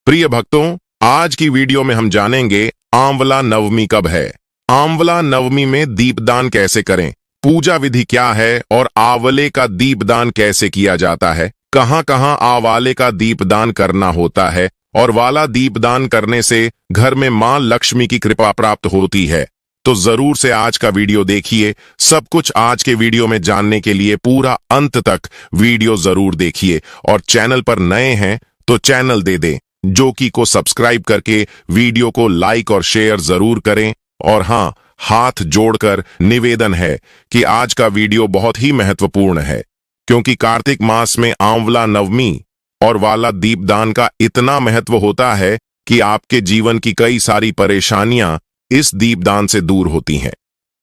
प्रिय भक्तों, आज की वीडियो में हम जानेंगे आंवला नवमी कब है, आंवला नवमी में दीपदान कैसे करें, पूजा विधि क्या है और आंवले का दीपदान कैसे किया जाता है, कहां कहां आंवले का दीपदान करना होता है और वाला दीपदान करने से घर में मां लक्ष्मी की कृपा प्राप्त होती है। तो जरूर से आज का वीडियो देखिए। सब कुछ आज के वीडियो में जानने के लिए पूरा अंत तक वीडियो जरूर देखिए और चैनल पर नए हैं तो चैनल दे दें जोकी को सब्सक्राइब करके वीडियो को लाइक और शेयर जरूर करें। और हां, हाथ जोड़कर निवेदन है कि आज का वीडियो बहुत ही महत्वपूर्ण है, क्योंकि कार्तिक मास में आंवला नवमी और वाला दीपदान का इतना महत्व होता है कि आपके जीवन की कई सारी परेशानियां इस दीपदान से दूर होती हैं।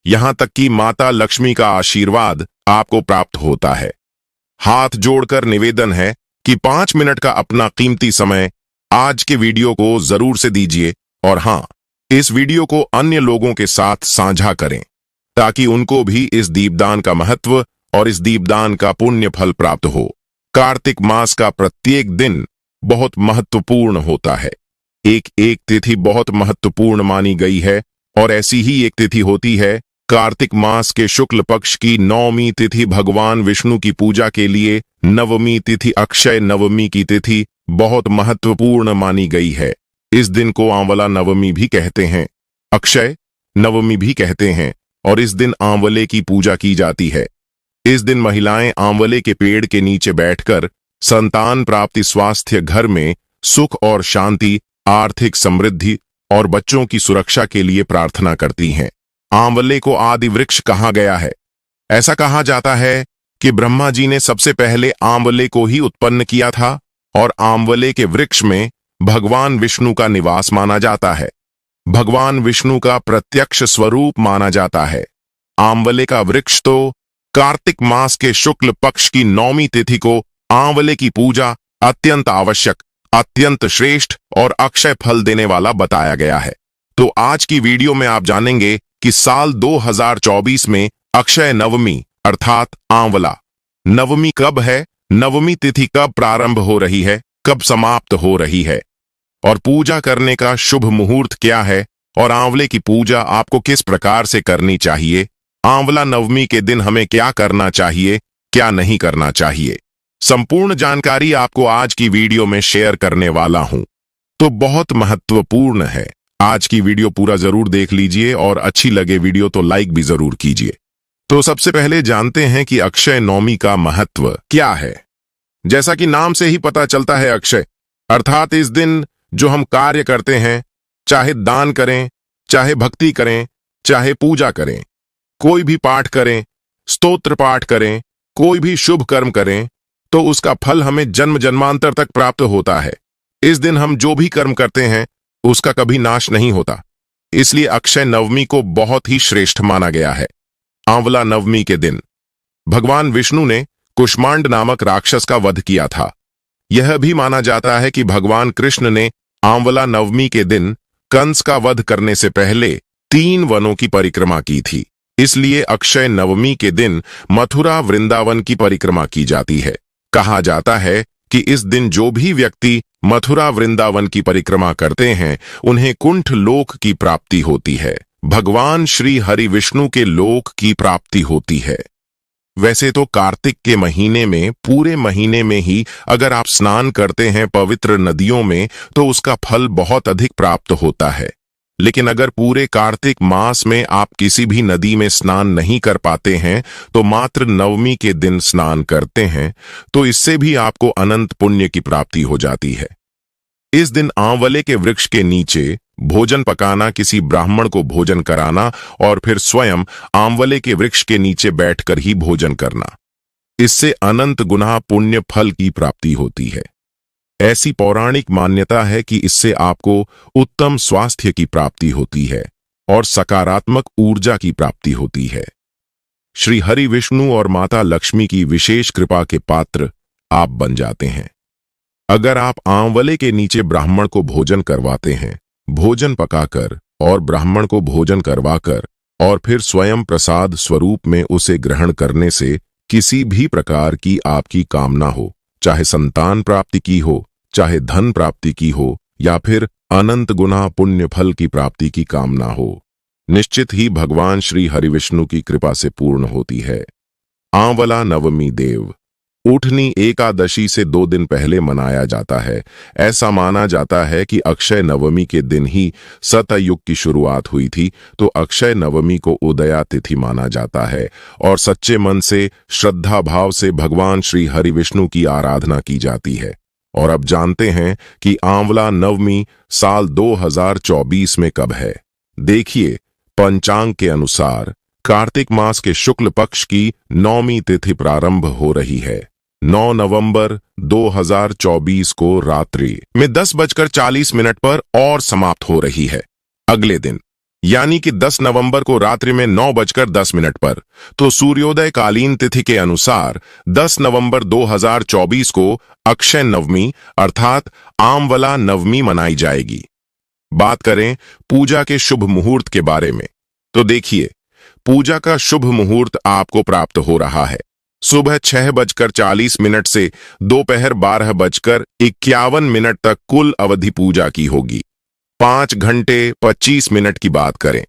यहां तक कि माता लक्ष्मी का आशीर्वाद आपको प्राप्त होता है। हाथ जोड़कर निवेदन है कि 5 मिनट का अपना कीमती समय आज के वीडियो को जरूर से दीजिए और हां, इस वीडियो को अन्य लोगों के साथ साझा करें ताकि उनको भी इस दीपदान का महत्व और इस दीपदान का पुण्य फल प्राप्त हो। कार्तिक मास का प्रत्येक दिन बहुत महत्वपूर्ण होता है। एक एक तिथि बहुत महत्वपूर्ण मानी गई है और ऐसी ही एक तिथि होती है कार्तिक मास के शुक्ल पक्ष की नौवीं तिथि भगवान विष्णु की पूजा के लिए। नवमी तिथि अक्षय नवमी की तिथि बहुत महत्वपूर्ण मानी गई है। इस दिन को आंवला नवमी भी कहते हैं, अक्षय नवमी भी कहते हैं और इस दिन आंवले की पूजा की जाती है। इस दिन महिलाएं आंवले के पेड़ के नीचे बैठकर संतान प्राप्ति, स्वास्थ्य, घर में सुख और शांति, आर्थिक समृद्धि और बच्चों की सुरक्षा के लिए प्रार्थना करती हैं। आंवले को आदि वृक्ष कहा गया है। ऐसा कहा जाता है कि ब्रह्मा जी ने सबसे पहले आंवले को ही उत्पन्न किया था और आंवले के वृक्ष में भगवान विष्णु का निवास माना जाता है। भगवान विष्णु का प्रत्यक्ष स्वरूप माना जाता है। आंवले का वृक्ष तो कार्तिक मास के शुक्ल पक्ष की नौवीं तिथि को आंवले की पूजा अत्यंत आवश्यक, अत्यंत श्रेष्ठ और अक्षय फल देने वाला बताया गया है। तो आज की वीडियो में आप जानेंगे कि साल 2024 में अक्षय नवमी अर्थात आंवला नवमी कब है, नवमी तिथि कब प्रारंभ हो रही है, कब समाप्त हो रही है और पूजा करने का शुभ मुहूर्त क्या है और आंवले की पूजा आपको किस प्रकार से करनी चाहिए। आंवला नवमी के दिन हमें क्या करना चाहिए, क्या नहीं करना चाहिए, संपूर्ण जानकारी आपको आज की वीडियो में शेयर करने वाला हूं। तो बहुत महत्वपूर्ण है, आज की वीडियो पूरा जरूर देख लीजिए और अच्छी लगे वीडियो तो लाइक भी जरूर कीजिए। तो सबसे पहले जानते हैं कि अक्षय नवमी का महत्व क्या है। जैसा कि नाम से ही पता चलता है, अक्षय अर्थात इस दिन जो हम कार्य करते हैं, चाहे दान करें, चाहे भक्ति करें, चाहे पूजा करें, कोई भी पाठ करें, स्तोत्र पाठ करें, कोई भी शुभ कर्म करें, तो उसका फल हमें जन्म जन्मांतर तक प्राप्त होता है। इस दिन हम जो भी कर्म करते हैं उसका कभी नाश नहीं होता। इसलिए अक्षय नवमी को बहुत ही श्रेष्ठ माना गया है। आंवला नवमी के दिन भगवान विष्णु ने कुष्मांड नामक राक्षस का वध किया था। यह भी माना जाता है कि भगवान कृष्ण ने आंवला नवमी के दिन कंस का वध करने से पहले 3 वनों की परिक्रमा की थी। इसलिए अक्षय नवमी के दिन मथुरा वृंदावन की परिक्रमा की जाती है। कहा जाता है कि इस दिन जो भी व्यक्ति मथुरा वृंदावन की परिक्रमा करते हैं उन्हें कुंठ लोक की प्राप्ति होती है, भगवान श्री हरि विष्णु के लोक की प्राप्ति होती है। वैसे तो कार्तिक के महीने में, पूरे महीने में ही अगर आप स्नान करते हैं पवित्र नदियों में तो उसका फल बहुत अधिक प्राप्त होता है। लेकिन अगर पूरे कार्तिक मास में आप किसी भी नदी में स्नान नहीं कर पाते हैं तो मात्र नवमी के दिन स्नान करते हैं तो इससे भी आपको अनंत पुण्य की प्राप्ति हो जाती है। इस दिन आंवले के वृक्ष के नीचे भोजन पकाना, किसी ब्राह्मण को भोजन कराना और फिर स्वयं आंवले के वृक्ष के नीचे बैठकर ही भोजन करना, इससे अनंत गुना पुण्य फल की प्राप्ति होती है। ऐसी पौराणिक मान्यता है कि इससे आपको उत्तम स्वास्थ्य की प्राप्ति होती है और सकारात्मक ऊर्जा की प्राप्ति होती है। श्री हरि विष्णु और माता लक्ष्मी की विशेष कृपा के पात्र आप बन जाते हैं। अगर आप आंवले के नीचे ब्राह्मण को भोजन करवाते हैं, भोजन पकाकर और ब्राह्मण को भोजन करवाकर और फिर स्वयं प्रसाद स्वरूप में उसे ग्रहण करने से किसी भी प्रकार की आपकी कामना हो, चाहे संतान प्राप्ति की हो, चाहे धन प्राप्ति की हो, या फिर अनंत गुना पुण्य फल की प्राप्ति की कामना हो, निश्चित ही भगवान श्री हरिविष्णु की कृपा से पूर्ण होती है। आंवला नवमी देव उठनी एकादशी से 2 दिन पहले मनाया जाता है। ऐसा माना जाता है कि अक्षय नवमी के दिन ही सतयुग की शुरुआत हुई थी, तो अक्षय नवमी को उदया तिथि माना जाता है और सच्चे मन से श्रद्धा भाव से भगवान श्री हरिविष्णु की आराधना की जाती है। और अब जानते हैं कि आंवला नवमी साल 2024 में कब है। देखिए, पंचांग के अनुसार कार्तिक मास के शुक्ल पक्ष की 9वीं तिथि प्रारंभ हो रही है। 9 नवंबर 2024 को रात्रि में 10:40 पर और समाप्त हो रही है। अगले दिन यानी कि 10 नवंबर को रात्रि में 9:10 पर तो सूर्योदय कालीन तिथि के अनुसार 10 नवंबर 2024 को अक्षय नवमी अर्थात आंवला नवमी मनाई जाएगी। बात करें पूजा के शुभ मुहूर्त के बारे में, तो देखिए, पूजा का शुभ मुहूर्त आपको प्राप्त हो रहा है। सुबह 6:40 से दोपहर 12:51 तक कुल अवधि पूजा की होगी। 5 घंटे 25 मिनट की बात करें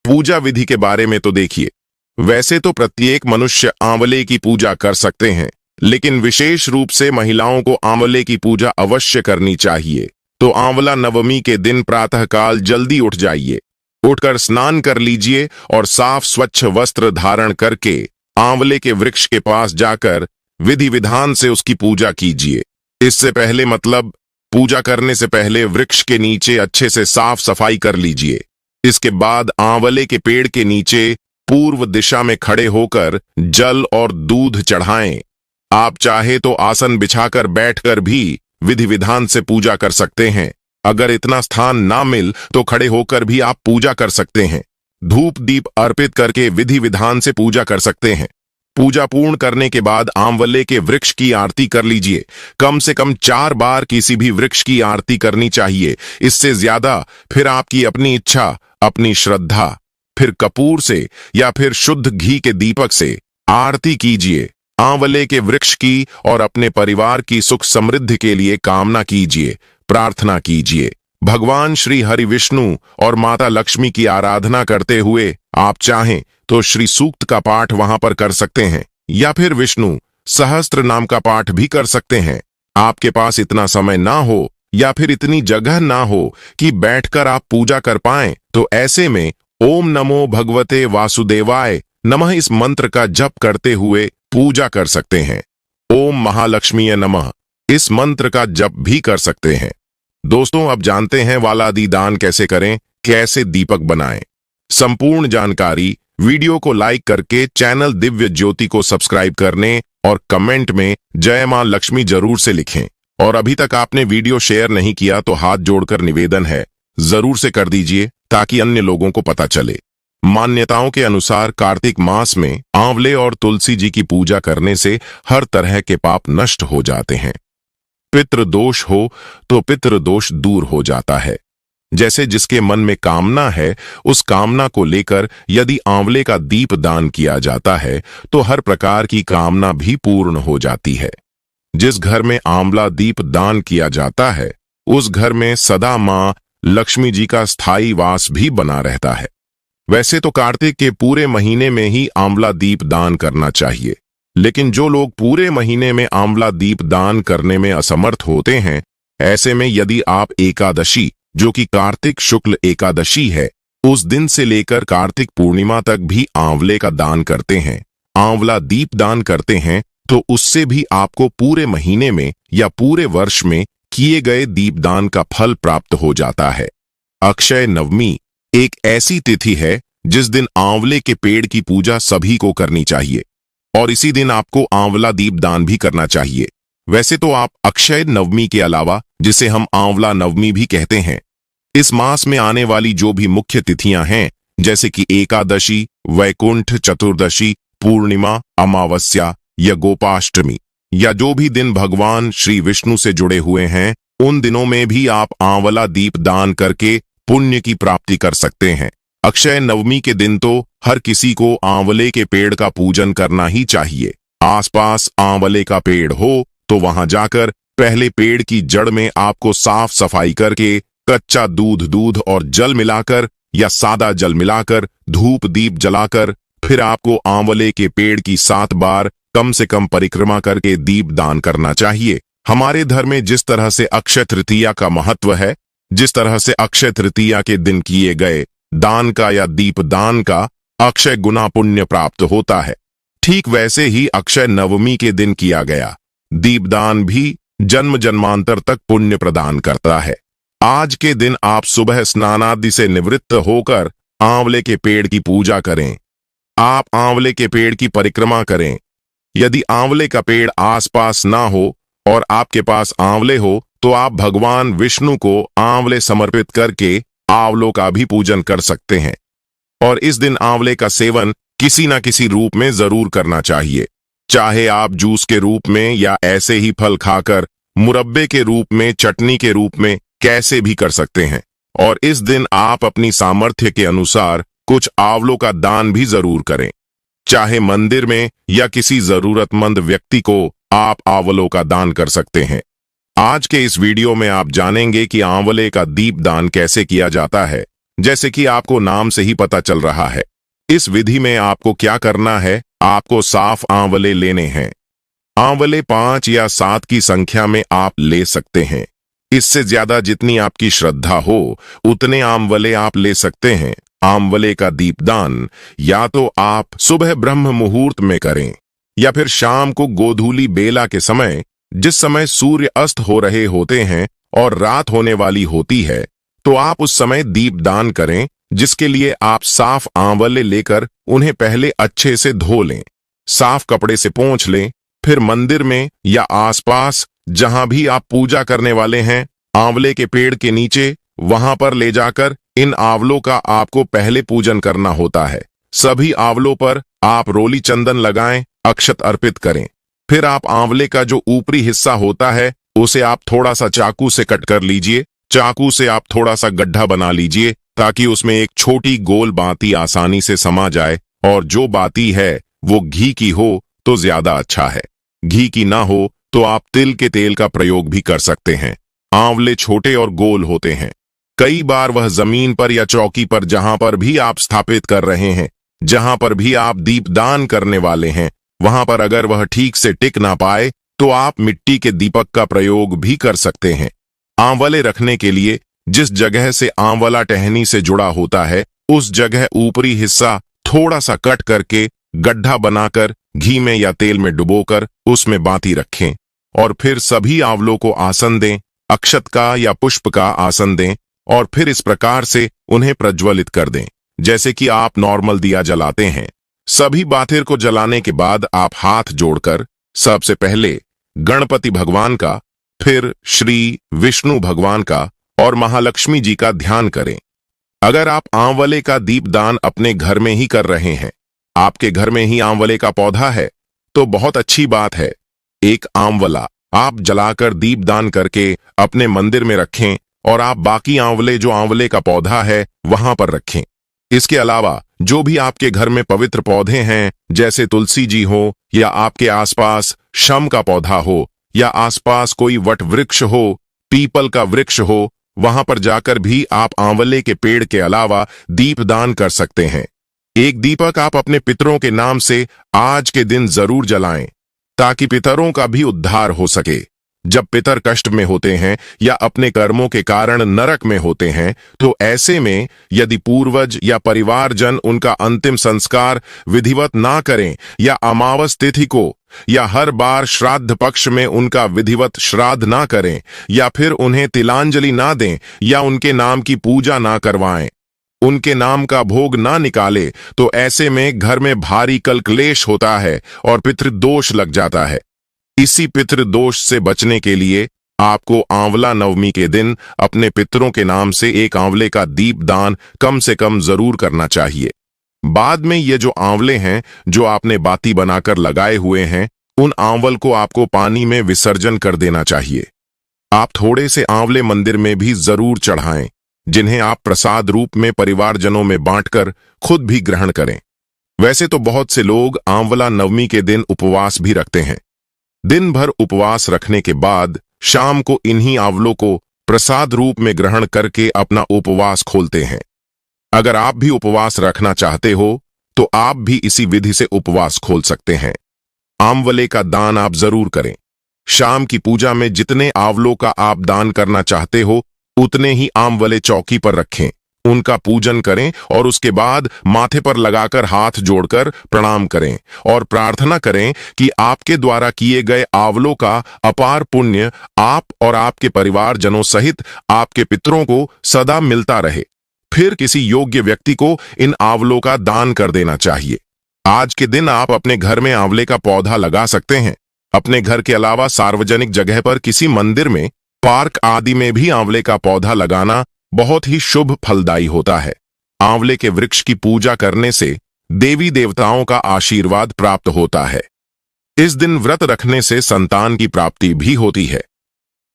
पूजा विधि के बारे में, तो देखिए, वैसे तो प्रत्येक मनुष्य आंवले की पूजा कर सकते हैं, लेकिन विशेष रूप से महिलाओं को आंवले की पूजा अवश्य करनी चाहिए। तो आंवला नवमी के दिन प्रातःकाल जल्दी उठ जाइए, उठकर स्नान कर लीजिए और साफ स्वच्छ वस्त्र धारण करके आंवले के वृक्ष के पास जाकर विधि विधान से उसकी पूजा कीजिए। इससे पहले मतलब पूजा करने से पहले वृक्ष के नीचे अच्छे से साफ सफाई कर लीजिए। इसके बाद आंवले के पेड़ के नीचे पूर्व दिशा में खड़े होकर जल और दूध चढ़ाएं। आप चाहे तो आसन बिछाकर बैठकर भी विधि विधान से पूजा कर सकते हैं। अगर इतना स्थान ना मिल तो खड़े होकर भी आप पूजा कर सकते हैं। धूप दीप अर्पित करके विधि विधान से पूजा कर सकते हैं। पूजा पूर्ण करने के बाद आंवले के वृक्ष की आरती कर लीजिए। कम से कम 4 बार किसी भी वृक्ष की आरती करनी चाहिए। इससे ज्यादा फिर आपकी अपनी इच्छा, अपनी श्रद्धा। फिर कपूर से या फिर शुद्ध घी के दीपक से आरती कीजिए। आंवले के वृक्ष की और अपने परिवार की सुख समृद्धि के लिए कामना कीजिए, प्रार्थना कीजिए। भगवान श्री हरिविष्णु और माता लक्ष्मी की आराधना करते हुए आप चाहें तो श्री सूक्त का पाठ वहां पर कर सकते हैं या फिर विष्णु सहस्त्र नाम का पाठ भी कर सकते हैं। आपके पास इतना समय ना हो या फिर इतनी जगह ना हो कि बैठकर आप पूजा कर पाएं, तो ऐसे में ओम नमो भगवते वासुदेवाय नमः इस मंत्र का जप करते हुए पूजा कर सकते हैं। ओम महालक्ष्मीय नमः इस मंत्र का जप भी कर सकते हैं। दोस्तों, अब जानते हैं वालादि दान कैसे करें, कैसे दीपक बनाएं। संपूर्ण जानकारी वीडियो को लाइक करके चैनल दिव्य ज्योति को सब्सक्राइब करने और कमेंट में जय मां लक्ष्मी जरूर से लिखें। और अभी तक आपने वीडियो शेयर नहीं किया तो हाथ जोड़कर निवेदन है, जरूर से कर दीजिए ताकि अन्य लोगों को पता चले। मान्यताओं के अनुसार कार्तिक मास में आंवले और तुलसी जी की पूजा करने से हर तरह के पाप नष्ट हो जाते हैं। पितृदोष हो तो पितृदोष दूर हो जाता है। जैसे जिसके मन में कामना है, उस कामना को लेकर यदि आंवले का दीप दान किया जाता है तो हर प्रकार की कामना भी पूर्ण हो जाती है। जिस घर में आंवला दीप दान किया जाता है, उस घर में सदा मां लक्ष्मी जी का स्थायी वास भी बना रहता है। वैसे तो कार्तिक के पूरे महीने में ही आंवला दीप दान करना चाहिए, लेकिन जो लोग पूरे महीने में आंवला दीप दान करने में असमर्थ होते हैं, ऐसे में यदि आप एकादशी, जो कि कार्तिक शुक्ल एकादशी है, उस दिन से लेकर कार्तिक पूर्णिमा तक भी आंवले का दान करते हैं, आंवला दीप दान करते हैं, तो उससे भी आपको पूरे महीने में या पूरे वर्ष में किए गए दीपदान का फल प्राप्त हो जाता है। अक्षय नवमी एक ऐसी तिथि है जिस दिन आंवले के पेड़ की पूजा सभी को करनी चाहिए और इसी दिन आपको आंवला दीपदान भी करना चाहिए। वैसे तो आप अक्षय नवमी के अलावा, जिसे हम आंवला नवमी भी कहते हैं, इस मास में आने वाली जो भी मुख्य तिथियां हैं, जैसे कि एकादशी, वैकुंठ चतुर्दशी, पूर्णिमा, अमावस्या या गोपाष्टमी, या जो भी दिन भगवान श्री विष्णु से जुड़े हुए हैं, उन दिनों में भी आप आंवला दीप दान करके पुण्य की प्राप्ति कर सकते हैं। अक्षय नवमी के दिन तो हर किसी को आंवले के पेड़ का पूजन करना ही चाहिए। आसपास आंवले का पेड़ हो तो वहां जाकर पहले पेड़ की जड़ में आपको साफ सफाई करके कच्चा दूध और जल मिलाकर या सादा जल मिलाकर धूप दीप जलाकर फिर आपको आंवले के पेड़ की 7 बार कम से कम परिक्रमा करके दीप दान करना चाहिए। हमारे धर्म में जिस तरह से अक्षय तृतीया का महत्व है, जिस तरह से अक्षय तृतीया के दिन किए गए दान का या दीप दान का अक्षय गुना पुण्य प्राप्त होता है, ठीक वैसे ही अक्षय नवमी के दिन किया गया दीपदान भी जन्म जन्मांतर तक पुण्य प्रदान करता है। आज के दिन आप सुबह स्नानादि से निवृत्त होकर आंवले के पेड़ की पूजा करें। आप आंवले के पेड़ की परिक्रमा करें। यदि आंवले का पेड़ आसपास ना हो और आपके पास आंवले हो तो आप भगवान विष्णु को आंवले समर्पित करके आंवलों का भी पूजन कर सकते हैं। और इस दिन आंवले का सेवन किसी न किसी रूप में जरूर करना चाहिए, चाहे आप जूस के रूप में या ऐसे ही फल खाकर मुरब्बे के रूप में, चटनी के रूप में, कैसे भी कर सकते हैं। और इस दिन आप अपनी सामर्थ्य के अनुसार कुछ आंवलों का दान भी जरूर करें, चाहे मंदिर में या किसी जरूरतमंद व्यक्ति को आप आंवलों का दान कर सकते हैं। आज के इस वीडियो में आप जानेंगे कि आंवले का दीप दान कैसे किया जाता है। जैसे कि आपको नाम से ही पता चल रहा है, इस विधि में आपको क्या करना है, आपको साफ आंवले लेने हैं। आंवले 5 या 7 की संख्या में आप ले सकते हैं। इससे ज्यादा जितनी आपकी श्रद्धा हो उतने आंवले आप ले सकते हैं। आंवले का दीपदान या तो आप सुबह ब्रह्म मुहूर्त में करें या फिर शाम को गोधूली बेला के समय, जिस समय सूर्य अस्त हो रहे होते हैं और रात होने वाली होती है, तो आप उस समय दीपदान करें, जिसके लिए आप साफ आंवले लेकर उन्हें पहले अच्छे से धो लें, साफ कपड़े से पोंछ लें। फिर मंदिर में या आसपास जहां भी आप पूजा करने वाले हैं, आंवले के पेड़ के नीचे वहां पर ले जाकर इन आंवलों का आपको पहले पूजन करना होता है। सभी आंवलों पर आप रोली चंदन लगाएं, अक्षत अर्पित करें। फिर आप आंवले का जो ऊपरी हिस्सा होता है उसे आप थोड़ा सा चाकू से कट कर लीजिए। चाकू से आप थोड़ा सा गड्ढा बना लीजिए ताकि उसमें एक छोटी गोल बाती आसानी से समा जाए। और जो बाती है वो घी की हो तो ज्यादा अच्छा है, घी की ना हो तो आप तिल के तेल का प्रयोग भी कर सकते हैं। आंवले छोटे और गोल होते हैं। कई बार वह जमीन पर या चौकी पर जहां पर भी आप स्थापित कर रहे हैं, जहां पर भी आप दीपदान करने वाले हैं, वहां पर अगर वह ठीक से टिक ना पाए तो आप मिट्टी के दीपक का प्रयोग भी कर सकते हैं। आंवले रखने के लिए जिस जगह से आंवला टहनी से जुड़ा होता है उस जगह ऊपरी हिस्सा थोड़ा सा कट करके गड्ढा बनाकर घी में या तेल में डुबोकर उसमें बाती रखें और फिर सभी आंवलों को आसन दें, अक्षत का या पुष्प का आसन दें और फिर इस प्रकार से उन्हें प्रज्वलित कर दें जैसे कि आप नॉर्मल दिया जलाते हैं। सभी बातिर को जलाने के बाद आप हाथ जोड़कर सबसे पहले गणपति भगवान का, फिर श्री विष्णु भगवान का और महालक्ष्मी जी का ध्यान करें। अगर आप आंवले का दीपदान अपने घर में ही कर रहे हैं, आपके घर में ही आंवले का पौधा है, तो बहुत अच्छी बात है। एक आंवला आप जलाकर दीपदान करके अपने मंदिर में रखें और आप बाकी आंवले जो आंवले का पौधा है वहां पर रखें। इसके अलावा जो भी आपके घर में पवित्र पौधे हैं, जैसे तुलसी जी हो या आपके आसपास शम का पौधा हो या आसपास कोई वट वृक्ष हो, पीपल का वृक्ष हो, वहां पर जाकर भी आप आंवले के पेड़ के अलावा दीपदान कर सकते हैं। एक दीपक आप अपने पितरों के नाम से आज के दिन जरूर जलाएं ताकि पितरों का भी उद्धार हो सके। जब पितर कष्ट में होते हैं या अपने कर्मों के कारण नरक में होते हैं, तो ऐसे में यदि पूर्वज या परिवारजन उनका अंतिम संस्कार विधिवत ना करें या अमावस तिथि को या हर बार श्राद्ध पक्ष में उनका विधिवत श्राद्ध ना करें या फिर उन्हें तिलांजलि ना दें या उनके नाम की पूजा ना करवाएं, उनके नाम का भोग ना निकाले, तो ऐसे में घर में भारी कलकलेश होता है और पितृदोष लग जाता है। इसी पितृदोष से बचने के लिए आपको आंवला नवमी के दिन अपने पितरों के नाम से एक आंवले का दीपदान कम से कम जरूर करना चाहिए। बाद में ये जो आंवले हैं जो आपने बाती बनाकर लगाए हुए हैं, उन आंवल को आपको पानी में विसर्जन कर देना चाहिए। आप थोड़े से आंवले मंदिर में भी जरूर चढ़ाएं, जिन्हें आप प्रसाद रूप में परिवारजनों में बांटकर खुद भी ग्रहण करें। वैसे तो बहुत से लोग आंवला नवमी के दिन उपवास भी रखते हैं। दिन भर उपवास रखने के बाद शाम को इन्हीं आंवलों को प्रसाद रूप में ग्रहण करके अपना उपवास खोलते हैं। अगर आप भी उपवास रखना चाहते हो तो आप भी इसी विधि से उपवास खोल सकते हैं। आंवले का दान आप जरूर करें। शाम की पूजा में जितने आंवलों का आप दान करना चाहते हो उतने ही आंवले चौकी पर रखें, उनका पूजन करें और उसके बाद माथे पर लगाकर हाथ जोड़कर प्रणाम करें और प्रार्थना करें कि आपके द्वारा किए गए आंवलों का अपार पुण्य आप और आपके परिवारजनों सहित आपके पितरों को सदा मिलता रहे। फिर किसी योग्य व्यक्ति को इन आंवलों का दान कर देना चाहिए। आज के दिन आप अपने घर में आंवले का पौधा लगा सकते हैं। अपने घर के अलावा सार्वजनिक जगह पर किसी मंदिर में, पार्क आदि में भी आंवले का पौधा लगाना बहुत ही शुभ फलदायी होता है। आंवले के वृक्ष की पूजा करने से देवी देवताओं का आशीर्वाद प्राप्त होता है। इस दिन व्रत रखने से संतान की प्राप्ति भी होती है।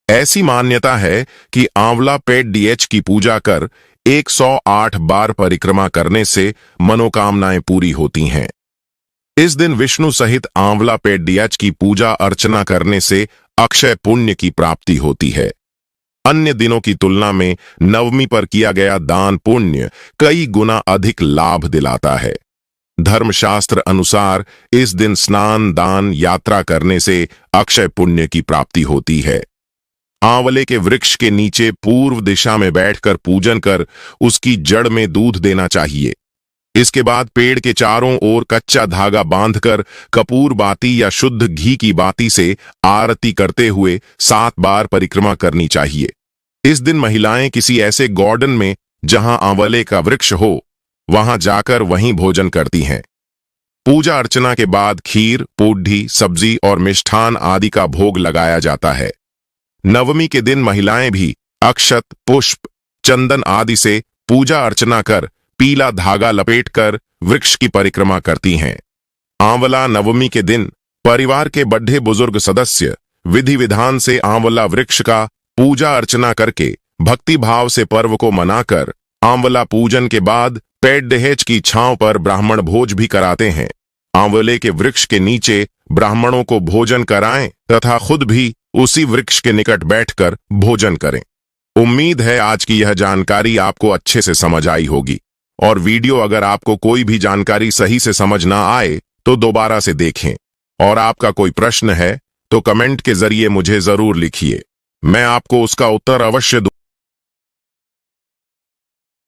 ऐसी मान्यता है कि आंवला पेड़ डीएच की पूजा कर 108 बार परिक्रमा करने से मनोकामनाएं पूरी होती हैं। इस दिन विष्णु सहित आंवला पेड़ डीएच की पूजा अर्चना करने से अक्षय पुण्य की प्राप्ति होती है। अन्य दिनों की तुलना में नवमी पर किया गया दान पुण्य कई गुना अधिक लाभ दिलाता है। धर्मशास्त्र अनुसार इस दिन स्नान, दान, यात्रा करने से अक्षय पुण्य की प्राप्ति होती है। आंवले के वृक्ष के नीचे पूर्व दिशा में बैठकर पूजन कर उसकी जड़ में दूध देना चाहिए। इसके बाद पेड़ के चारों ओर कच्चा धागा बांधकर कपूर बाती या शुद्ध घी की बाती से आरती करते हुए 7 बार परिक्रमा करनी चाहिए। इस दिन महिलाएं किसी ऐसे गार्डन में जहां आंवले का वृक्ष हो वहां जाकर वहीं भोजन करती हैं। पूजा अर्चना के बाद खीर, पूड़ी, सब्जी और मिष्ठान आदि का भोग लगाया जाता है। नवमी के दिन महिलाएं भी अक्षत, पुष्प, चंदन आदि से पूजा अर्चना कर पीला धागा लपेटकर वृक्ष की परिक्रमा करती हैं। आंवला नवमी के दिन परिवार के बड़े बुजुर्ग सदस्य विधि विधान से आंवला वृक्ष का पूजा अर्चना करके भक्ति भाव से पर्व को मनाकर आंवला पूजन के बाद पेड़ डहेज की छांव पर ब्राह्मण भोज भी कराते हैं। आंवले के वृक्ष के नीचे ब्राह्मणों को भोजन कराएं तथा खुद भी उसी वृक्ष के निकट बैठकर भोजन करें। उम्मीद है आज की यह जानकारी आपको अच्छे से समझ आई होगी और वीडियो अगर आपको कोई भी जानकारी सही से समझ ना आए तो दोबारा से देखें और आपका कोई प्रश्न है तो कमेंट के जरिए मुझे जरूर लिखिए, मैं आपको उसका उत्तर अवश्य दूंगा।